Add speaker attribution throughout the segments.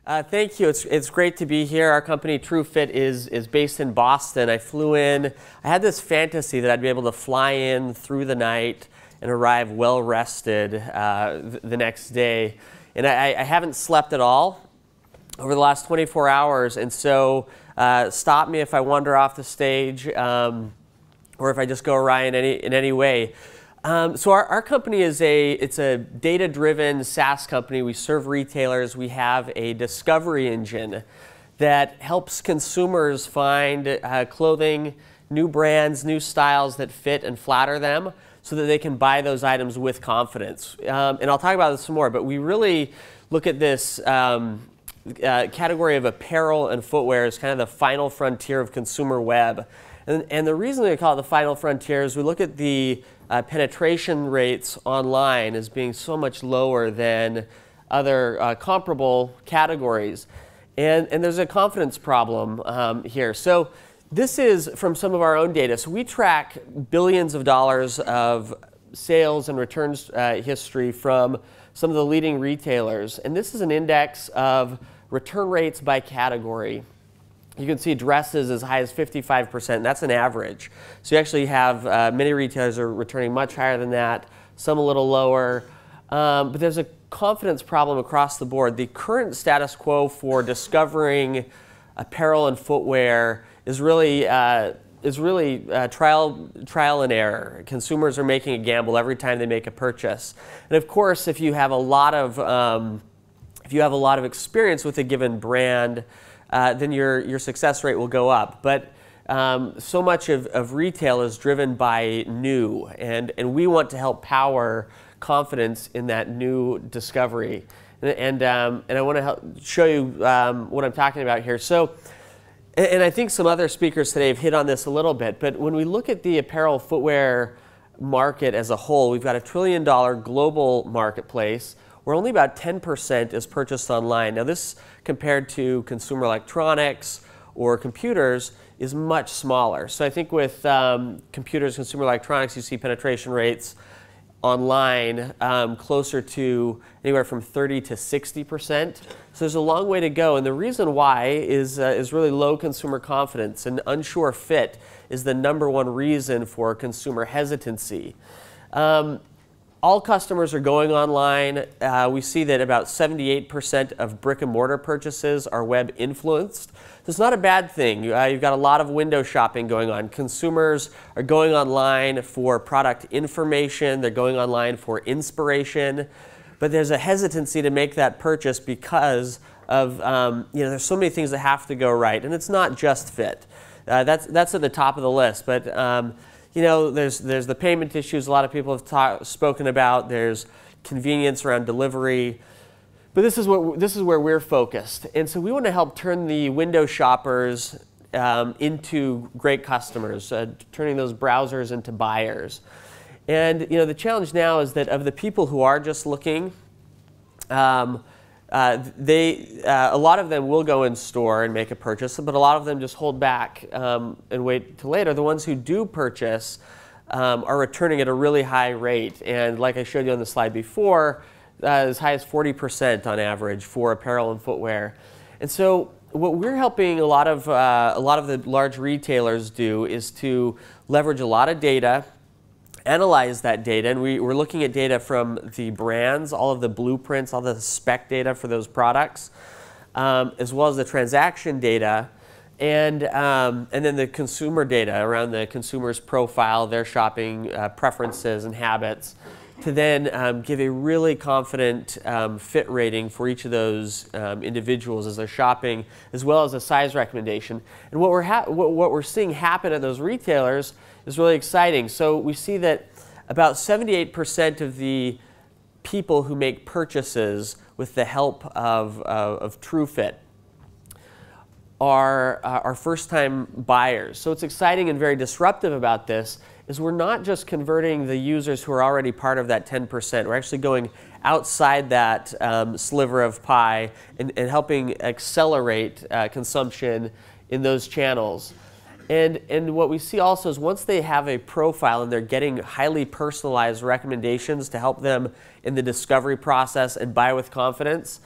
Speaker 1: Thank you. It's great to be here. Our company TrueFit is based in Boston. I flew in. I had this fantasy that I'd be able to fly in through the night and arrive well rested the next day. And I haven't slept at all over the last 24 hours. And so stop me if I wander off the stage or if I just go awry in any way. So our company is it's a data-driven SaaS company. We serve retailers. We have a discovery engine that helps consumers find clothing, new brands, new styles that fit and flatter them so that they can buy those items with confidence. And I'll talk about this some more, but we really look at this category of apparel and footwear as kind of the final frontier of consumer web. And the reason we call it the final frontier is we look at the penetration rates online as being so much lower than other comparable categories. And there's a confidence problem here. So this is from some of our own data. So we track billions of dollars of sales and returns history from some of the leading retailers. And this is an index of return rates by category. You can see dresses as high as 55%. That's an average. So you actually have many retailers are returning much higher than that, some a little lower. But there's a confidence problem across the board. The current status quo for discovering apparel and footwear is really trial and error. Consumers are making a gamble every time they make a purchase. And of course, if you have a lot of experience with a given brand, then your success rate will go up. But so much of retail is driven by new, and we want to help power confidence in that new discovery. And I want to show you what I'm talking about here. So, and I think some other speakers today have hit on this a little bit, but when we look at the apparel footwear market as a whole, we've got $1 trillion global marketplace where only about 10% is purchased online. Now this, compared to consumer electronics or computers, is much smaller. So I think with computers, consumer electronics, you see penetration rates online closer to anywhere from 30 to 60%. So there's a long way to go, and the reason why is really low consumer confidence, and unsure fit is the #1 reason for consumer hesitancy. All customers are going online. We see that about 78% of brick and mortar purchases are web influenced. That's not a bad thing. You've got a lot of window shopping going on. Consumers are going online for product information. They're going online for inspiration. But there's a hesitancy to make that purchase because of, there's so many things that have to go right. And it's not just fit. That's at the top of the list. But there's the payment issues a lot of people have spoken about. There's convenience around delivery. But this is where we're focused. And so we want to help turn the window shoppers into great customers, turning those browsers into buyers. And the challenge now is that of the people who are just looking, a lot of them will go in store and make a purchase, but a lot of them just hold back and wait till later. The ones who do purchase are returning at a really high rate, and like I showed you on the slide before, as high as 40% on average for apparel and footwear. And so what we're helping a lot of the large retailers do is to leverage a lot of data, analyze that data, and we're looking at data from the brands, all of the blueprints, all the spec data for those products, as well as the transaction data, and then the consumer data around the consumer's profile, their shopping preferences and habits, to then give a really confident fit rating for each of those individuals as they're shopping, as well as a size recommendation. And what we're seeing happen at those retailers is really exciting. So we see that about 78% of the people who make purchases with the help of TrueFit are first-time buyers. So what's exciting and very disruptive about this is we're not just converting the users who are already part of that 10%. We're actually going outside that sliver of pie and helping accelerate consumption in those channels. And what we see also is once they have a profile and they're getting highly personalized recommendations to help them in the discovery process and buy with confidence,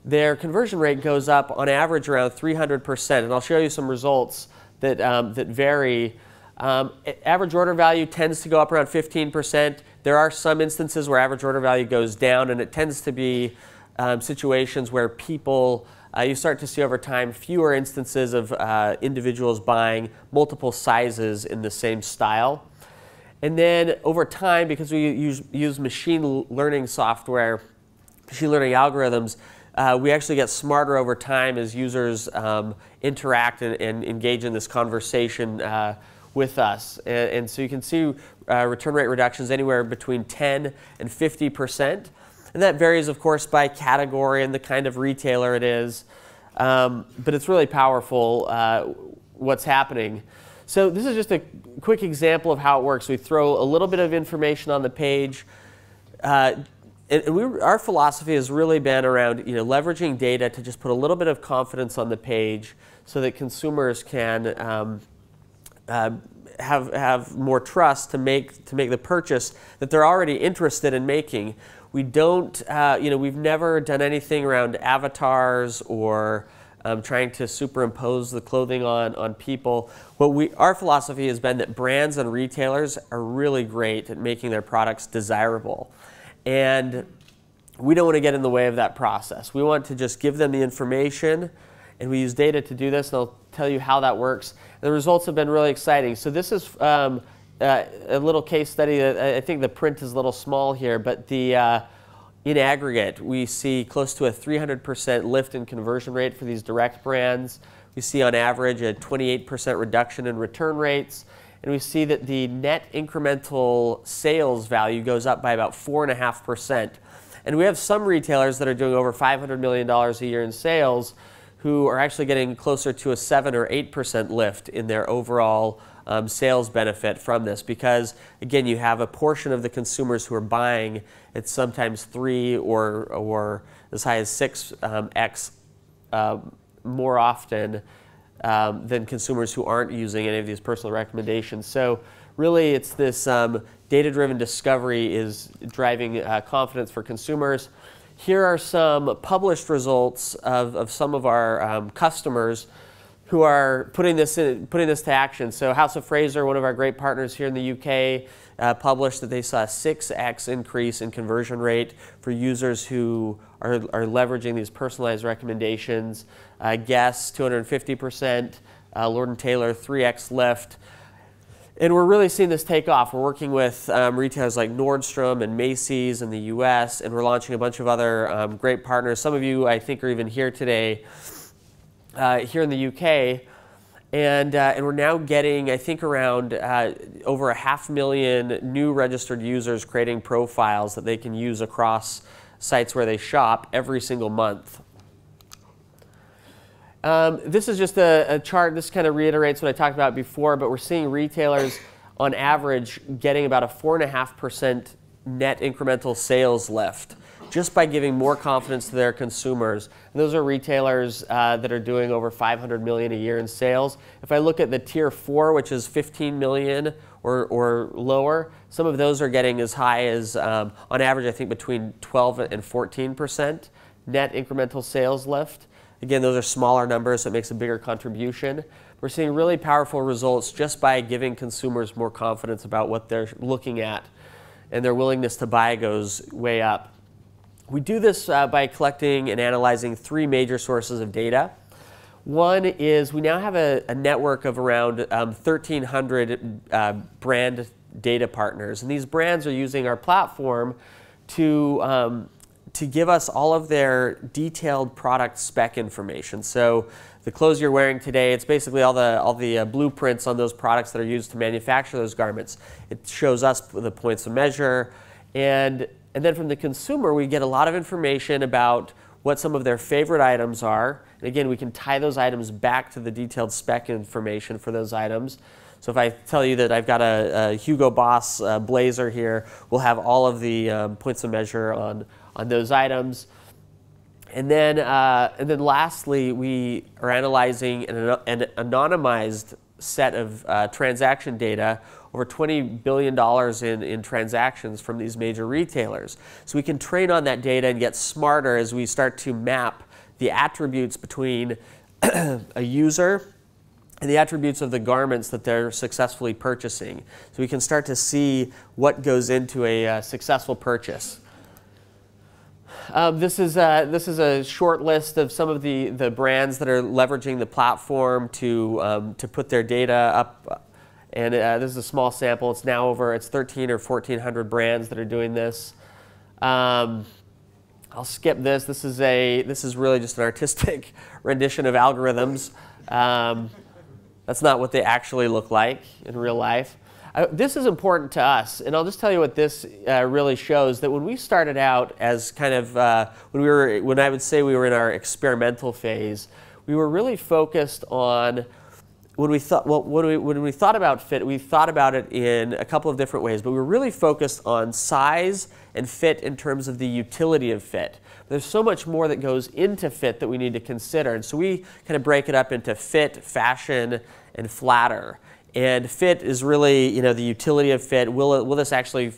Speaker 1: their conversion rate goes up on average around 300%. And I'll show you some results that, that vary. Average order value tends to go up around 15%. There are some instances where average order value goes down, and it tends to be situations where people, you start to see over time fewer instances of individuals buying multiple sizes in the same style. And then over time, because we use machine learning software, machine learning algorithms, we actually get smarter over time as users interact and engage in this conversation with us. And so you can see return rate reductions anywhere between 10 and 50%. And that varies, of course, by category and the kind of retailer it is. But it's really powerful what's happening. So this is just a quick example of how it works. We throw a little bit of information on the page. And our philosophy has really been around leveraging data to just put a little bit of confidence on the page so that consumers can have more trust to make the purchase that they're already interested in making. We don't, we've never done anything around avatars or trying to superimpose the clothing on people. Our philosophy has been that brands and retailers are really great at making their products desirable. And we don't want to get in the way of that process. We want to just give them the information, and we use data to do this, and I'll tell you how that works. And the results have been really exciting. So this is a little case study. That I think the print is a little small here, but in aggregate, we see close to a 300% lift in conversion rate for these direct brands. We see on average a 28% reduction in return rates. And we see that the net incremental sales value goes up by about 4.5%. And we have some retailers that are doing over $500 million a year in sales who are actually getting closer to a 7 or 8% lift in their overall sales benefit from this, because again, you have a portion of the consumers who are buying at sometimes 3 or as high as 6x more often than consumers who aren't using any of these personal recommendations. So really, it's this data-driven discovery is driving confidence for consumers. Here are some published results of some of our customers who are putting this to action. So House of Fraser, one of our great partners here in the UK, published that they saw a 6x increase in conversion rate for users who are leveraging these personalized recommendations. Guess 250%, Lord & Taylor 3x lift. And we're really seeing this take off. We're working with retailers like Nordstrom and Macy's in the US, and we're launching a bunch of other great partners. Some of you, I think, are even here today, here in the UK. And we're now getting, I think, around over 500,000 new registered users creating profiles that they can use across sites where they shop every single month. This is just a chart. This kind of reiterates what I talked about before, but we're seeing retailers on average getting about a 4.5% net incremental sales lift just by giving more confidence to their consumers. And those are retailers that are doing over $500 million a year in sales. If I look at the tier 4, which is 15 million or lower, some of those are getting as high as, on average, I think between 12 and 14% net incremental sales lift. Again, those are smaller numbers, so it makes a bigger contribution. We're seeing really powerful results just by giving consumers more confidence about what they're looking at, and their willingness to buy goes way up. We do this by collecting and analyzing 3 major sources of data. One is we now have a network of around 1,300 brand data partners, and these brands are using our platform to give us all of their detailed product spec information. So the clothes you're wearing today, it's basically all the blueprints on those products that are used to manufacture those garments. It shows us the points of measure, and then from the consumer, we get a lot of information about what some of their favorite items are. And again, we can tie those items back to the detailed spec information for those items. So if I tell you that I've got a Hugo Boss blazer here, we'll have all of the points of measure on those items. And then lastly, we are analyzing an anonymized set of transaction data, over $20 billion in transactions from these major retailers. So we can train on that data and get smarter as we start to map the attributes between a user and the attributes of the garments that they're successfully purchasing. So we can start to see what goes into a successful purchase. This is a short list of some of the brands that are leveraging the platform to put their data up. And this is a small sample. It's now over, it's 1,300 or 1,400 brands that are doing this. I'll skip this. This is really just an artistic rendition of algorithms. That's not what they actually look like in real life. This is important to us, and I'll just tell you what this really shows, that when we started out as kind of, when I would say we were in our experimental phase, we were really focused on, when we thought about fit, we thought about it in a couple of different ways, but we were really focused on size and fit in terms of the utility of fit. There's so much more that goes into fit that we need to consider, and so we kind of break it up into fit, fashion, and flatter. And fit is really, the utility of fit. Will this actually,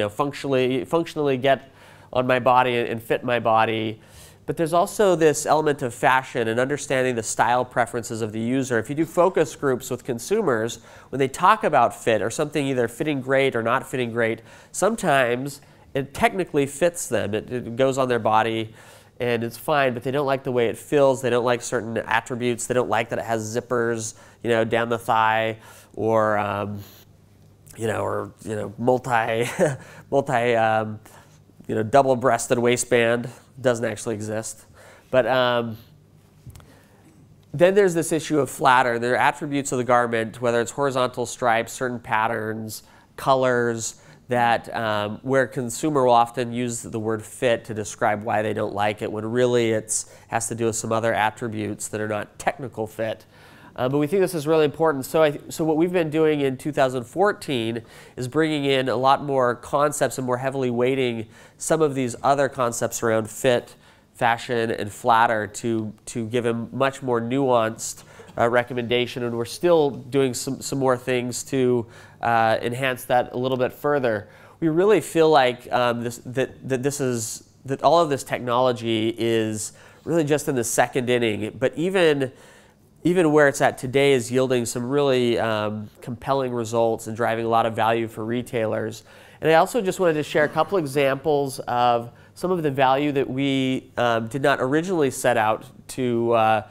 Speaker 1: functionally get on my body and fit my body? But there's also this element of fashion and understanding the style preferences of the user. If you do focus groups with consumers, when they talk about fit or something either fitting great or not fitting great, sometimes it technically fits them. It goes on their body and it's fine, but they don't like the way it feels. They don't like certain attributes. They don't like that it has zippers, down the thigh, or double-breasted waistband. Doesn't actually exist. But then there's this issue of flatter. There are attributes of the garment, whether it's horizontal stripes, certain patterns, colors, that where consumer will often use the word fit to describe why they don't like it, when really it has to do with some other attributes that are not technical fit. But we think this is really important. So what we've been doing in 2014 is bringing in a lot more concepts and more heavily weighting some of these other concepts around fit, fashion, and flatter to give a much more nuanced recommendation. And we're still doing some more things to enhance that a little bit further. We really feel like that all of this technology is really just in the second inning, but even where it's at today is yielding some really compelling results and driving a lot of value for retailers. And I also just wanted to share a couple examples of some of the value that we did not originally set out to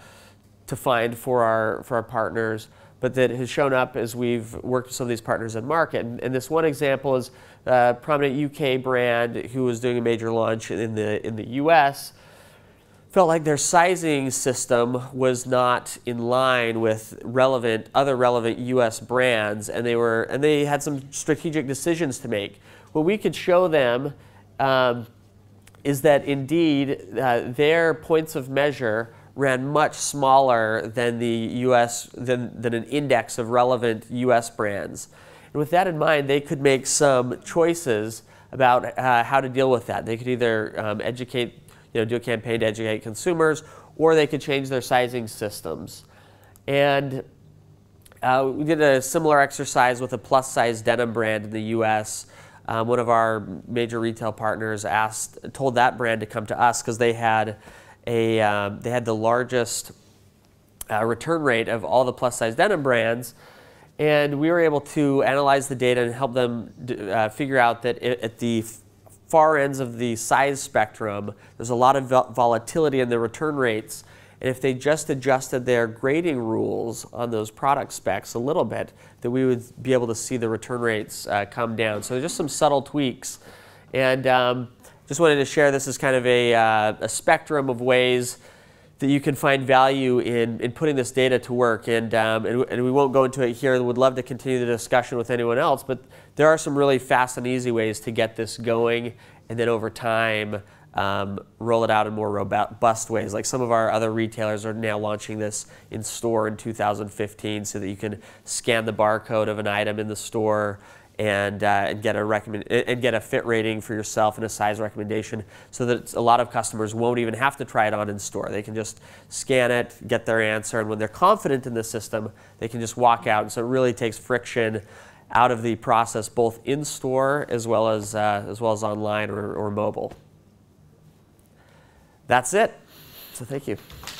Speaker 1: find for our partners, but that has shown up as we've worked with some of these partners in market. And this one example is a prominent UK brand who was doing a major launch in the US. Felt like their sizing system was not in line with other relevant U.S. brands, and they had some strategic decisions to make. What we could show them is that indeed their points of measure ran much smaller than than an index of relevant U.S. brands. And with that in mind, they could make some choices about how to deal with that. They could either do a campaign to educate consumers, or they could change their sizing systems. And we did a similar exercise with a plus-size denim brand in the U.S. One of our major retail partners told that brand to come to us because they had the largest return rate of all the plus-size denim brands. And we were able to analyze the data and help them figure out that at the far ends of the size spectrum, there's a lot of volatility in the return rates. And if they just adjusted their grading rules on those product specs a little bit, that we would be able to see the return rates come down. So just some subtle tweaks. And just wanted to share this as kind of a spectrum of ways that you can find value in putting this data to work. And we won't go into it here. Would love to continue the discussion with anyone else, but there are some really fast and easy ways to get this going, and then over time roll it out in more robust ways. Like some of our other retailers are now launching this in store in 2015, so that you can scan the barcode of an item in the store and get a fit rating for yourself and a size recommendation, so that a lot of customers won't even have to try it on in store. They can just scan it, get their answer, and when they're confident in the system, they can just walk out. And so it really takes friction out of the process, both in store as well as online or mobile. That's it. So thank you.